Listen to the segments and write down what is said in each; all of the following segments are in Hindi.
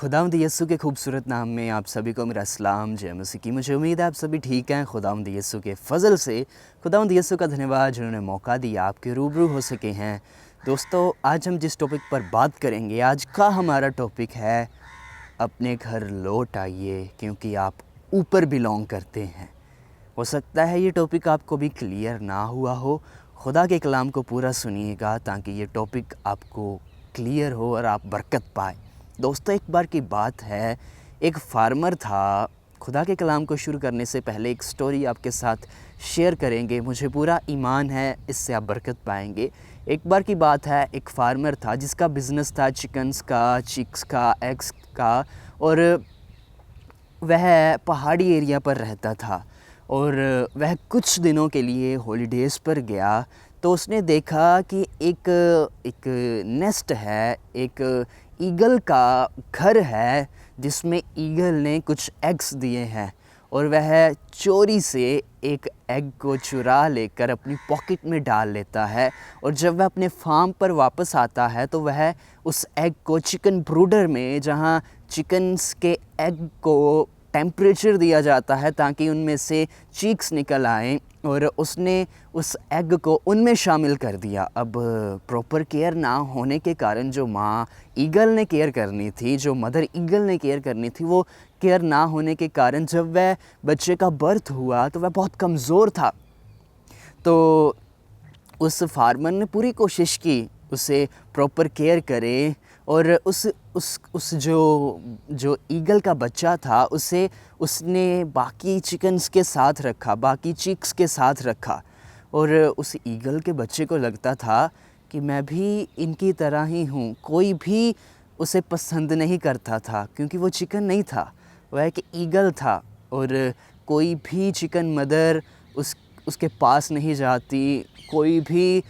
खुदावंद यीशु के खूबसूरत नाम में आप सभी को मेरा सलाम जय मसीह की। मुझे उम्मीद है आप सभी ठीक हैं। खुदावंद यीशु के फजल से खुदावंद यीशु का धन्यवाद जिन्होंने मौका दिया आपके रूबरू हो सके हैं। दोस्तों, आज हम जिस टॉपिक पर बात करेंगे, आज का हमारा टॉपिक है अपने घर लौट आइए क्योंकि आप ऊपर बिलोंग करते हैं। हो सकता है ये टॉपिक आपको भी क्लियर ना हुआ हो। खुदा के कलाम को पूरा सुनिएगा ताकि ये टॉपिक आपको क्लियर हो और आप बरकत पाए। दोस्तों, एक बार की बात है, एक फार्मर था। खुदा के कलाम को शुरू करने से पहले एक स्टोरी आपके साथ शेयर करेंगे। मुझे पूरा ईमान है इससे आप बरकत पाएंगे। एक बार की बात है, एक फार्मर था जिसका बिज़नेस था चिकन्स का, चिक्स का, एग्स का, और वह पहाड़ी एरिया पर रहता था और वह कुछ दिनों के लिए हॉलीडेज़ पर गया तो उसने देखा कि एक नेस्ट है, एक ईगल का घर है जिसमें ईगल ने कुछ एग्स दिए हैं और वह चोरी से एक एग को चुरा लेकर अपनी पॉकेट में डाल लेता है। और जब वह अपने फार्म पर वापस आता है तो वह उस एग को चिकन ब्रूडर में, जहां चिकन्स के एग को टेम्परेचर दिया जाता है ताकि उनमें से चीक्स निकल आएँ, और उसने उस एग को उनमें शामिल कर दिया। अब प्रॉपर केयर ना होने के कारण जो माँ ईगल ने केयर करनी थी, जो मदर ईगल ने केयर करनी थी, वो केयर ना होने के कारण जब वह बच्चे का बर्थ हुआ तो वह बहुत कमज़ोर था। तो उस फार्मर ने पूरी कोशिश की उसे प्रॉपर केयर करे और उस जो ईगल का बच्चा था उसे उसने बाकी चिकन्स के साथ रखा, बाकी चिक्स के साथ रखा। और उस ईगल के बच्चे को लगता था कि मैं भी इनकी तरह ही हूँ। कोई भी उसे पसंद नहीं करता था क्योंकि वो चिकन नहीं था, वह एक ईगल था। और कोई भी चिकन मदर उसके पास नहीं जाती। कोई भी,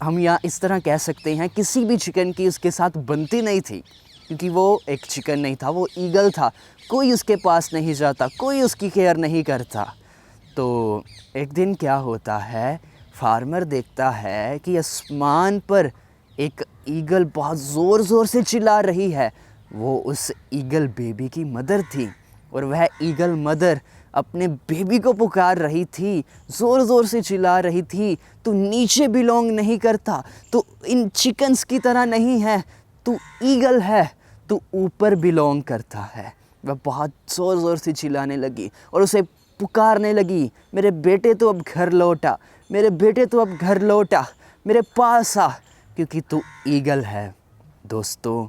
हम यहाँ इस तरह कह सकते हैं, किसी भी चिकन की उसके साथ बनती नहीं थी क्योंकि वो एक चिकन नहीं था, वो ईगल था। कोई उसके पास नहीं जाता, कोई उसकी केयर नहीं करता। तो एक दिन क्या होता है, फार्मर देखता है कि आसमान पर एक ईगल बहुत ज़ोर से चिल्ला रही है। वो उस ईगल बेबी की मदर थी और वह ईगल मदर अपने बेबी को पुकार रही थी, ज़ोर से चिल्ला रही थी, तू नीचे बिलोंग नहीं करता, तू इन चिकन्स की तरह नहीं है, तू ईगल है, तू ऊपर बिलोंग करता है। वह बहुत ज़ोर से चिल्लाने लगी और उसे पुकारने लगी, मेरे बेटे तो अब घर लौटा, मेरे बेटे तो अब घर लौटा, मेरे पास आ, क्योंकि तू ईगल है। दोस्तों,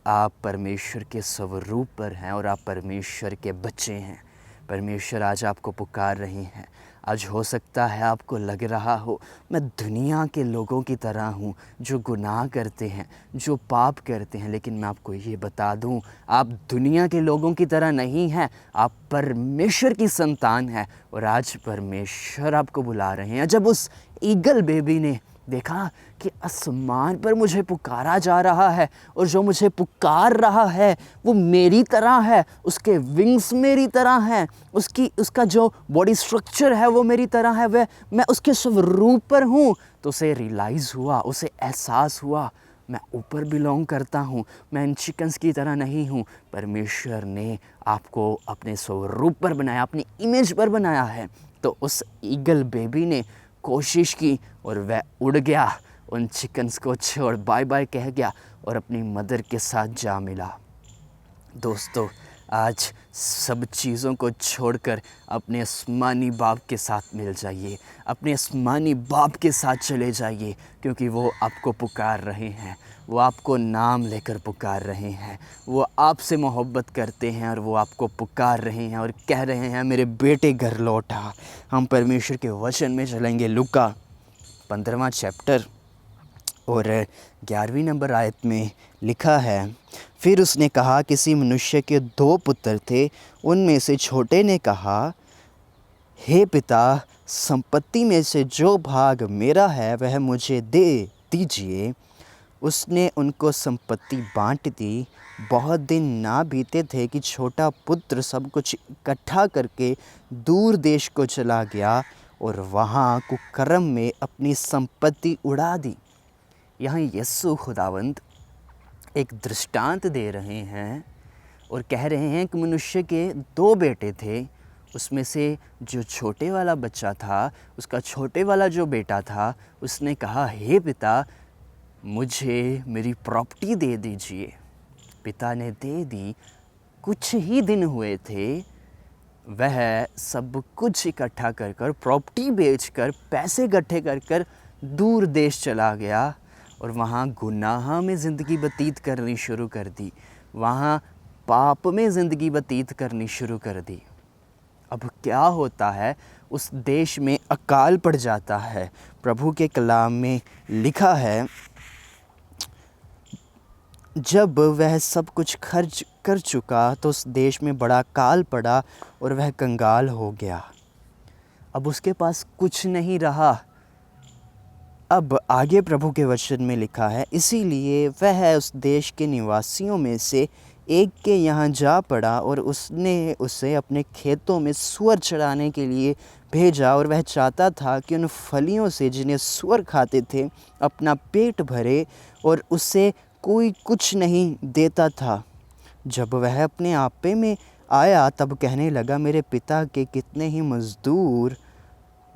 आप परमेश्वर के स्वरूप पर हैं और आप परमेश्वर के बच्चे हैं। परमेश्वर आज आपको पुकार रहे हैं। आज हो सकता है आपको लग रहा हो मैं दुनिया के लोगों की तरह हूँ जो गुनाह करते हैं, जो पाप करते हैं, लेकिन मैं आपको ये बता दूँ, आप दुनिया के लोगों की तरह नहीं हैं। आप परमेश्वर की संतान हैं और आज परमेश्वर आपको बुला रहे हैं। जब उस ईगल बेबी ने देखा कि आसमान पर मुझे पुकारा जा रहा है और जो मुझे पुकार रहा है वो मेरी तरह है, उसके विंग्स मेरी तरह हैं, उसका जो बॉडी स्ट्रक्चर है वो मेरी तरह है, वह मैं उसके स्वरूप पर हूँ, तो उसे रियलाइज़ हुआ, उसे एहसास हुआ, मैं ऊपर बिलोंग करता हूँ, मैं इन चिकन्स की तरह नहीं हूँ। परमेश्वर ने आपको अपने स्वरूप पर बनाया, अपनी इमेज पर बनाया है। तो उस ईगल बेबी ने कोशिश की और वह उड़ गया, उन चिकन्स को छोड़ बाय बाय कह गया और अपनी मदर के साथ जा मिला। दोस्तों, आज सब चीज़ों को छोड़कर अपने आसमानी बाप के साथ मिल जाइए, अपने आसमानी बाप के साथ चले जाइए, क्योंकि वो आपको पुकार रहे हैं, वो आपको नाम लेकर पुकार रहे हैं, वो आपसे मोहब्बत करते हैं और वो आपको पुकार रहे हैं और कह रहे हैं, मेरे बेटे घर लौटा। हम परमेश्वर के वचन में चलेंगे। लूका 15वां चैप्टर और 11वीं नंबर आयत में लिखा है, फिर उसने कहा, किसी मनुष्य के 2 पुत्र थे। उनमें से छोटे ने कहा, हे पिता, संपत्ति में से जो भाग मेरा है वह मुझे दे दीजिए। उसने उनको संपत्ति बांट दी। बहुत दिन ना बीते थे कि छोटा पुत्र सब कुछ इकट्ठा करके दूर देश को चला गया और वहाँ कुकर्म में अपनी संपत्ति उड़ा दी। यहाँ यीशु खुदावंद एक दृष्टांत दे रहे हैं और कह रहे हैं कि मनुष्य के 2 बेटे थे। उसमें से जो छोटे वाला बच्चा था, उसका छोटे वाला जो बेटा था, उसने कहा, हे पिता, मुझे मेरी प्रॉपर्टी दे दीजिए। पिता ने दे दी। कुछ ही दिन हुए थे, वह सब कुछ इकट्ठा कर कर, प्रॉपर्टी बेचकर, पैसे इकट्ठे कर कर दूर देश चला गया और वहाँ गुनाह में ज़िंदगी व्यतीत करनी शुरू कर दी, वहाँ पाप में ज़िंदगी व्यतीत करनी शुरू कर दी। अब क्या होता है, उस देश में अकाल पड़ जाता है। प्रभु के कलाम में लिखा है, जब वह सब कुछ खर्च कर चुका तो उस देश में बड़ा अकाल पड़ा और वह कंगाल हो गया। अब उसके पास कुछ नहीं रहा। अब आगे प्रभु के वचन में लिखा है, इसीलिए वह उस देश के निवासियों में से एक के यहाँ जा पड़ा और उसने उसे अपने खेतों में सूअर चराने के लिए भेजा। और वह चाहता था कि उन फलियों से जिन्हें सूअर खाते थे अपना पेट भरे, और उससे कोई कुछ नहीं देता था। जब वह अपने आपे में आया तब कहने लगा, मेरे पिता के कितने ही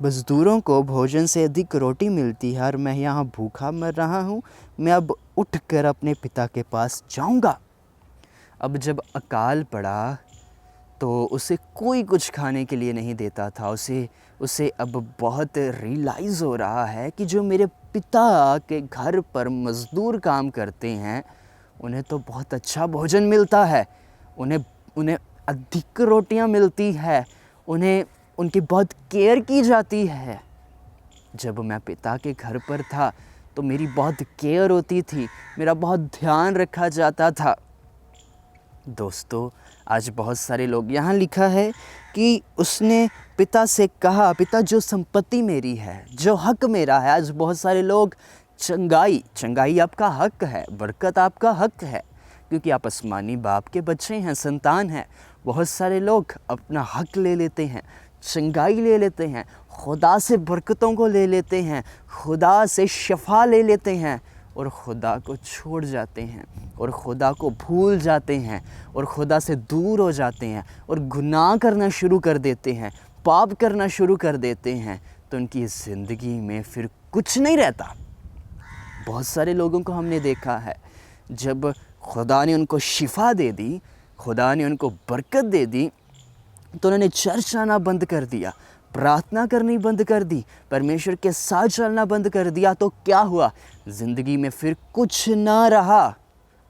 मज़दूरों को भोजन से अधिक रोटी मिलती है और मैं यहाँ भूखा मर रहा हूँ। मैं अब उठकर अपने पिता के पास जाऊँगा। अब जब अकाल पड़ा तो उसे कोई कुछ खाने के लिए नहीं देता था। उसे अब बहुत रियलाइज़ हो रहा है कि जो मेरे पिता के घर पर मज़दूर काम करते हैं, उन्हें तो बहुत अच्छा भोजन मिलता है, उन्हें अधिक रोटियां मिलती है, उन्हें उनकी बहुत केयर की जाती है। जब मैं पिता के घर पर था तो मेरी बहुत केयर होती थी, मेरा बहुत ध्यान रखा जाता था। दोस्तों, आज बहुत सारे लोग, यहाँ लिखा है कि उसने पिता से कहा, पिता जो संपत्ति मेरी है, जो हक मेरा है। आज बहुत सारे लोग चंगाई आपका हक है, बरकत आपका हक है, क्योंकि आप आसमानी बाप के बच्चे हैं, संतान हैं। बहुत सारे लोग अपना हक ले लेते हैं, चंगाई ले लेते हैं, खुदा से बरकतों को ले लेते हैं, खुदा से शफा ले लेते हैं और खुदा को छोड़ जाते हैं और खुदा को भूल जाते हैं और खुदा से दूर हो जाते हैं और गुनाह करना शुरू कर देते हैं, पाप करना शुरू कर देते हैं। तो उनकी ज़िंदगी में फिर कुछ नहीं रहता। बहुत सारे लोगों को हमने देखा है, जब खुदा ने उनको शिफा दे दी, खुदा ने उनको बरकत दे दी, तो उन्होंने चर्च आना बंद कर दिया, प्रार्थना करनी बंद कर दी, परमेश्वर के साथ चलना बंद कर दिया। तो क्या हुआ? ज़िंदगी में फिर कुछ ना रहा।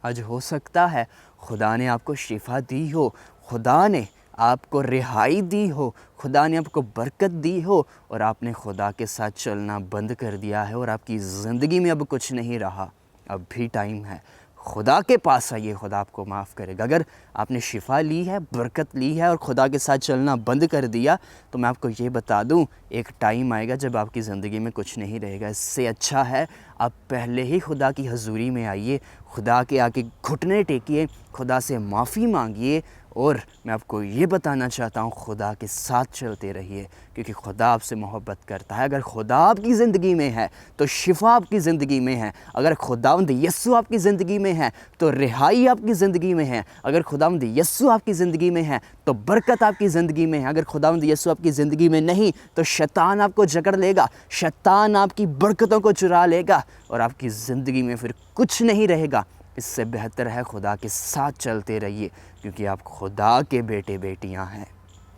आज हो सकता है खुदा ने आपको शिफा दी हो, खुदा ने आपको रिहाई दी हो, खुदा ने आपको बरकत दी हो, और आपने खुदा के साथ चलना बंद कर दिया है और आपकी ज़िंदगी में अब कुछ नहीं रहा। अब भी टाइम है, खुदा के पास आइए, खुदा आपको माफ़ करेगा। अगर आपने शिफा ली है, बरकत ली है और खुदा के साथ चलना बंद कर दिया, तो मैं आपको ये बता दूं, एक टाइम आएगा जब आपकी ज़िंदगी में कुछ नहीं रहेगा। इससे अच्छा है आप पहले ही खुदा की हजूरी में आइए, खुदा के आके घुटने टेकिए, खुदा से माफ़ी मांगिए, और मैं आपको ये बताना चाहता हूँ, खुदा के साथ चलते रहिए, क्योंकि खुदा आपसे मोहब्बत करता है। अगर खुदा आपकी ज़िंदगी में है तो शिफा आपकी ज़िंदगी में है। अगर खुदावंद यस्सु आपकी ज़िंदगी में है तो रिहाई आपकी ज़िंदगी में है। अगर खुदावंद यस्सु आपकी ज़िंदगी में है तो बरकत आपकी ज़िंदगी में है। अगर खुदावंद यस्सु आपकी ज़िंदगी में नहीं तो शैतान आपको जकड़ लेगा, शैतान आपकी बरकतों को चुरा लेगा और आपकी ज़िंदगी में फिर कुछ नहीं रहेगा। इससे बेहतर है खुदा के साथ चलते रहिए, क्योंकि आप खुदा के बेटे बेटियां हैं।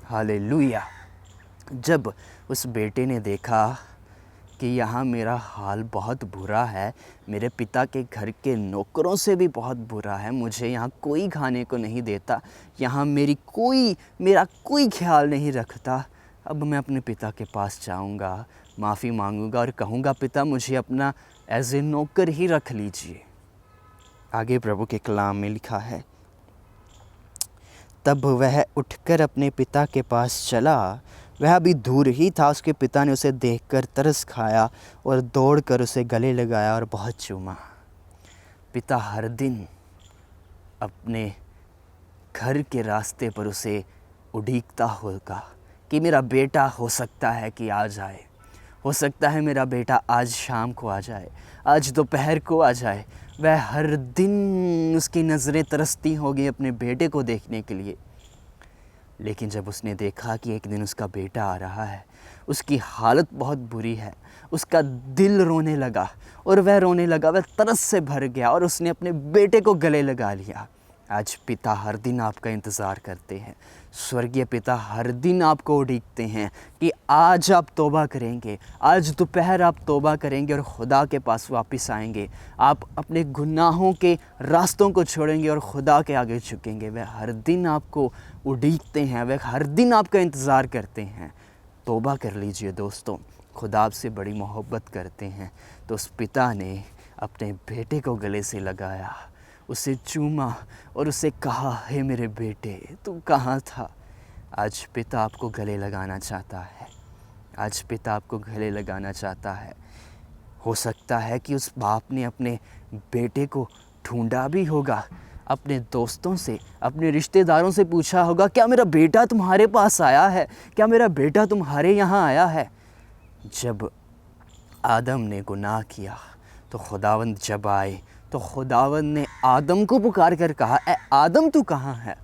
हालेलुया। जब उस बेटे ने देखा कि यहाँ मेरा हाल बहुत बुरा है, मेरे पिता के घर के नौकरों से भी बहुत बुरा है, मुझे यहाँ कोई खाने को नहीं देता, यहाँ मेरा कोई ख्याल नहीं रखता, अब मैं अपने पिता के पास जाऊँगा, माफ़ी मांगूँगा और कहूँगा, पिता मुझे अपना एज ए नौकर ही रख लीजिए। आगे प्रभु के कलाम में लिखा है, तब वह उठकर अपने पिता के पास चला। वह अभी दूर ही था। उसके पिता ने उसे देखकर तरस खाया और दौड़कर उसे गले लगाया और बहुत चूमा। पिता हर दिन अपने घर के रास्ते पर उसे उड़ीकता होगा कि मेरा बेटा हो सकता है कि आ जाए, हो सकता है मेरा बेटा आज शाम को आ जाए, आज दोपहर को आ जाए। वह हर दिन उसकी नज़रें तरसती होगी अपने बेटे को देखने के लिए। लेकिन जब उसने देखा कि एक दिन उसका बेटा आ रहा है, उसकी हालत बहुत बुरी है, उसका दिल रोने लगा और वह रोने लगा, वह तरस से भर गया और उसने अपने बेटे को गले लगा लिया। आज पिता हर दिन आपका इंतज़ार करते हैं, स्वर्गीय पिता हर दिन आपको उड़ीकते हैं कि आज आप तौबा करेंगे, आज दोपहर आप तौबा करेंगे और खुदा के पास वापस आएंगे। आप अपने गुनाहों के रास्तों को छोड़ेंगे और खुदा के आगे झुकेंगे। वह हर दिन आपको उड़ीकते हैं, वह हर दिन आपका इंतज़ार करते हैं। तौबा कर लीजिए दोस्तों, खुदा आपसे बड़ी मोहब्बत करते हैं। तो उस पिता ने अपने बेटे को गले से लगाया, उसे चूमा और उसे कहा, हे मेरे बेटे तू कहाँ था। आज पिता आपको गले लगाना चाहता है, आज पिता आपको गले लगाना चाहता है। हो सकता है कि उस बाप ने अपने बेटे को ढूंढा भी होगा, अपने दोस्तों से, अपने रिश्तेदारों से पूछा होगा, क्या मेरा बेटा तुम्हारे पास आया है, क्या मेरा बेटा तुम्हारे यहाँ आया है। जब आदम ने गुनाह किया तो खुदावंद जब आए तो खुदावंद ने आदम को पुकार कर कहा, ए आदम तू कहाँ है।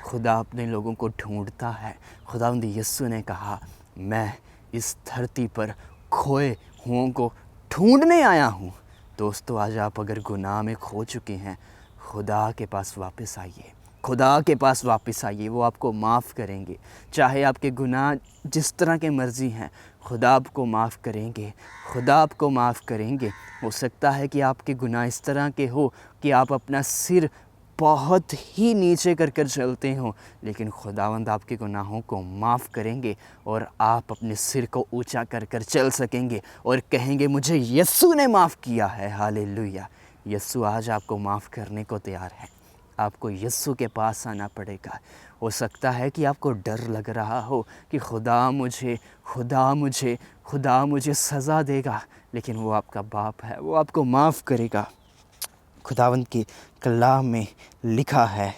खुदा अपने लोगों को ढूंढता है। खुदावंद यीशु ने कहा, मैं इस धरती पर खोए हुओं को ढूंढने आया हूँ। दोस्तों, आज आप अगर गुनाह में खो चुके हैं, खुदा के पास वापस आइए, खुदा के पास वापस आइए, वो आपको माफ़ करेंगे। चाहे आपके गुनाह जिस तरह के मर्ज़ी हैं, खुदा आपको माफ़ करेंगे, खुदा आपको माफ़ करेंगे। हो सकता है कि आपके गुनाह इस तरह के हो कि आप अपना सिर बहुत ही नीचे कर कर चलते हो, लेकिन खुदावंद आपके गुनाहों को माफ़ करेंगे और आप अपने सिर को ऊंचा कर कर चल सकेंगे और कहेंगे, मुझे यीशु ने माफ़ किया है। हालेलुया। यीशु आज आपको माफ़ करने को तैयार है। आपको यीशु के पास आना पड़ेगा। हो सकता है कि आपको डर लग रहा हो कि खुदा मुझे सज़ा देगा, लेकिन वो आपका बाप है, वो आपको माफ़ करेगा। खुदावंद के कलाम में लिखा है,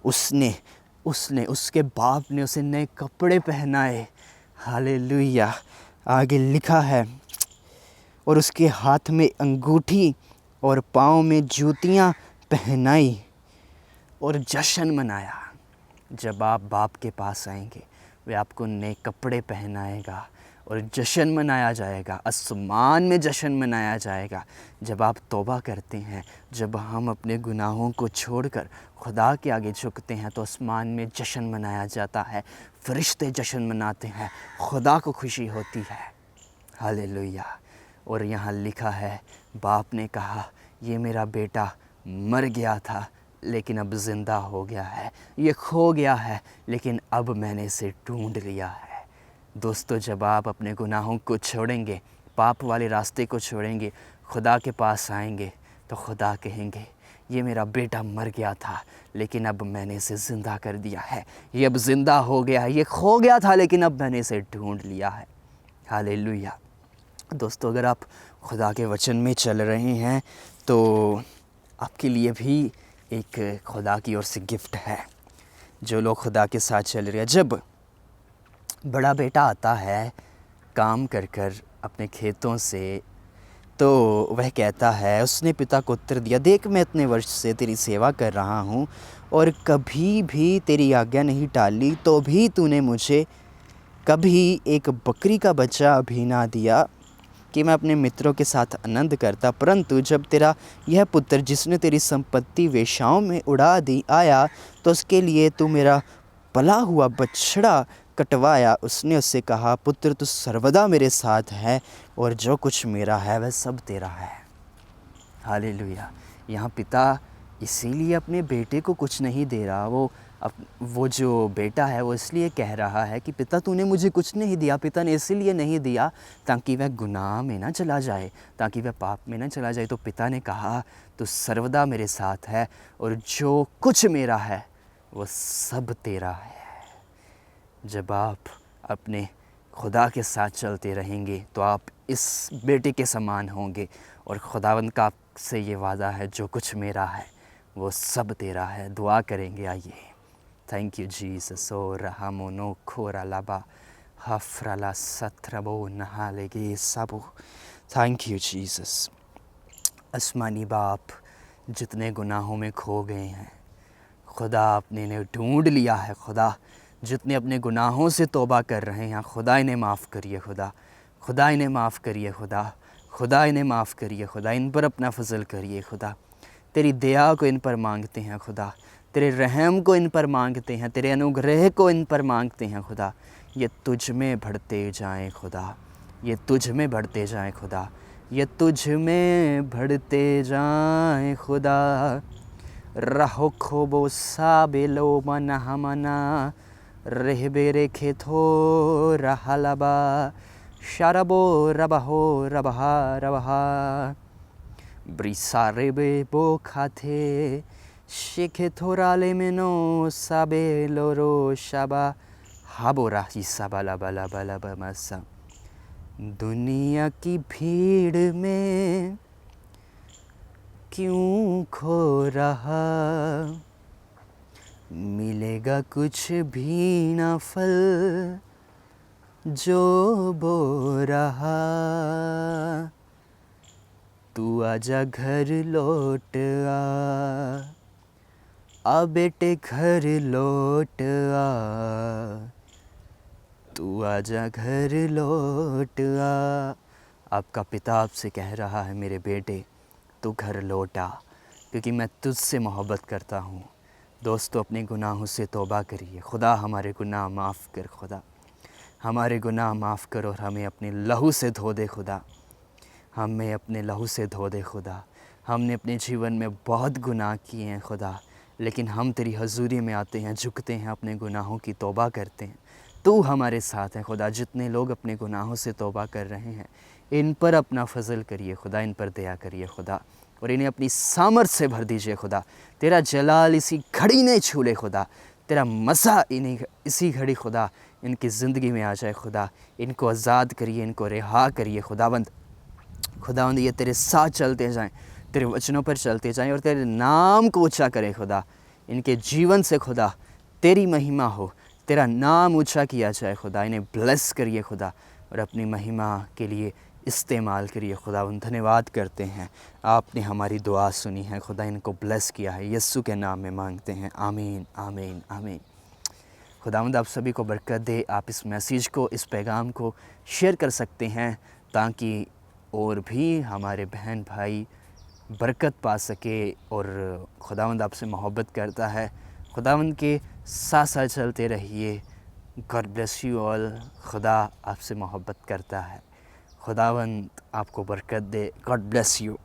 उसके बाप ने उसे नए कपड़े पहनाए। हालेलुया। आगे लिखा है, और उसके हाथ में अंगूठी और पाँव में जूतियाँ पहनाई और जश्न मनाया। जब आप बाप के पास आएंगे, वे आपको नए कपड़े पहनाएगा और जश्न मनाया जाएगा, आसमान में जश्न मनाया जाएगा। जब आप तौबा करते हैं, जब हम अपने गुनाहों को छोड़कर खुदा के आगे झुकते हैं, तो आसमान में जश्न मनाया जाता है, फरिश्ते जश्न मनाते हैं, खुदा को खुशी होती है। हालेलुया। और यहाँ लिखा है, बाप ने कहा, ये मेरा बेटा मर गया था लेकिन अब ज़िंदा हो गया है, ये खो गया है लेकिन अब मैंने इसे ढूंढ लिया है। दोस्तों, जब आप अपने गुनाहों को छोड़ेंगे, पाप वाले रास्ते को छोड़ेंगे, खुदा के पास आएंगे, तो खुदा कहेंगे, ये मेरा बेटा मर गया था लेकिन अब मैंने इसे ज़िंदा कर दिया है, ये अब ज़िंदा हो गया है, ये खो गया था लेकिन अब मैंने इसे ढूंढ लिया है। हालेलुया। दोस्तों, अगर आप खुदा के वचन में चल रहे हैं तो आपके लिए भी एक खुदा की ओर से गिफ्ट है। जो लोग खुदा के साथ चल रहे हैं, जब बड़ा बेटा आता है काम कर कर अपने खेतों से, तो वह कहता है, उसने पिता को उत्तर दिया, देख मैं इतने वर्ष से तेरी सेवा कर रहा हूँ और कभी भी तेरी आज्ञा नहीं टाली, तो भी तूने मुझे कभी एक बकरी का बच्चा भी ना दिया कि मैं अपने मित्रों के साथ आनंद करता। परंतु जब तेरा यह पुत्र, जिसने तेरी संपत्ति वेश्याओं में उड़ा दी, आया, तो उसके लिए तू मेरा पला हुआ बछड़ा कटवाया। उसने उससे कहा, पुत्र तू सर्वदा मेरे साथ है और जो कुछ मेरा है वह सब तेरा है। हालेलुया। यहाँ पिता इसीलिए अपने बेटे को कुछ नहीं दे रहा, वो जो बेटा है वो इसलिए कह रहा है कि पिता तूने मुझे कुछ नहीं दिया। पिता ने इसलिए नहीं दिया ताकि वह गुनाह में ना चला जाए, ताकि वह पाप में ना चला जाए। तो पिता ने कहा, तू सर्वदा मेरे साथ है और जो कुछ मेरा है वो सब तेरा है। जब आप अपने खुदा के साथ चलते रहेंगे तो आप इस बेटे के समान होंगे और खुदावंद का आपसे ये वादा है, जो कुछ मेरा है वो सब तेरा है। दुआ करेंगे, आइए। Thank you Jesus. ओ रहामोनो खोरा लाबा हफ्रला सत्रबो नहालेगे सबो। Thank you Jesus. आसमानी बाप, जितने गुनाहों में खो गए हैं खुदा, आपने इन्हें ढूंढ लिया है खुदा। जितने अपने गुनाहों से तौबा कर रहे हैं खुदा, इन्हें माफ़ करिए खुदा। खुदा इन्हें माफ़ करिए खुदा। खुदा इन्हें माफ़ करिए खुदा। इन पर अपना फजल करिए खुदा। तेरी दया को इन पर मांगते हैं खुदा। तेरे रहम को इन पर मांगते हैं। तेरे अनुग्रह को इन पर मांगते हैं खुदा। ये तुझ में बढ़ते जाएं खुदा। ये तुझ में बढ़ते जाएं खुदा। ये तुझ में बढ़ते जाएं खुदा। रहो खोबो साबेलो मना हमना रहबेरे खेथो रहलबा शरबो रबहो रबहा रबहा ब्रिसारेबे बो खाथे शेखे थोराले मेनो साबेलोरो शबा हाबोरा ही साबाला बाला बाला बमसा। दुनिया की भीड़ में क्यों खो रहा, मिलेगा कुछ भी ना फल जो बो रहा। तू आजा घर लौट आ बेटे घर लौट आ। तू आजा घर लौट आ। आपका पिता आपसे कह रहा है मेरे बेटे तू घर लौट आ, क्योंकि मैं तुझसे मोहब्बत करता हूँ। दोस्तों, अपने गुनाहों से तौबा करिए। खुदा हमारे गुनाह माफ़ कर खुदा। हमारे गुनाह माफ़ कर और हमें अपने लहू से धो दे खुदा। हमें अपने लहू से धो दे खुदा। हमने अपने जीवन में बहुत गुनाह किए हैं खुदा, लेकिन हम तेरी हजूरी में आते हैं, झुकते हैं, अपने गुनाहों की तौबा करते हैं। तू हमारे साथ है खुदा। जितने लोग अपने गुनाहों से तौबा कर रहे हैं इन पर अपना फजल करिए खुदा। इन पर दया करिए खुदा और इन्हें अपनी सामर्थ से भर दीजिए खुदा। तेरा जलाल इसी घड़ी नहीं छू ले खुदा। तेरा मज़ा इन्हीं इसी घड़ी खुदा इनकी ज़िंदगी में आ जाए खुदा। इनको आज़ाद करिए, इनको रिहा करिए खुदावंद। खुदावंद ये तेरे साथ चलते जाएं, तेरे वचनों पर चलते जाएं और तेरे नाम को ऊंचा करें खुदा। इनके जीवन से खुदा तेरी महिमा हो, तेरा नाम ऊंचा किया जाए खुदा। इन्हें ब्लेस करिए खुदा और अपनी महिमा के लिए इस्तेमाल करिए खुदावंद। धन्यवाद करते हैं, आपने हमारी दुआ सुनी है खुदा। इनको ब्लेस किया है, यीशु के नाम में मांगते हैं, आमीन आमीन आमीन। खुदावंद आप सभी को बरकत दे। आप इस मैसेज को, इस पैगाम को शेयर कर सकते हैं ताकि और भी हमारे बहन भाई बरकत पा सके। और खुदावंद आपसे मोहब्बत करता है। खुदावंद के साथ साथ चलते रहिए। God bless you all. खुदा आपसे मोहब्बत करता है। खुदावंद आपको बरकत दे। God bless you.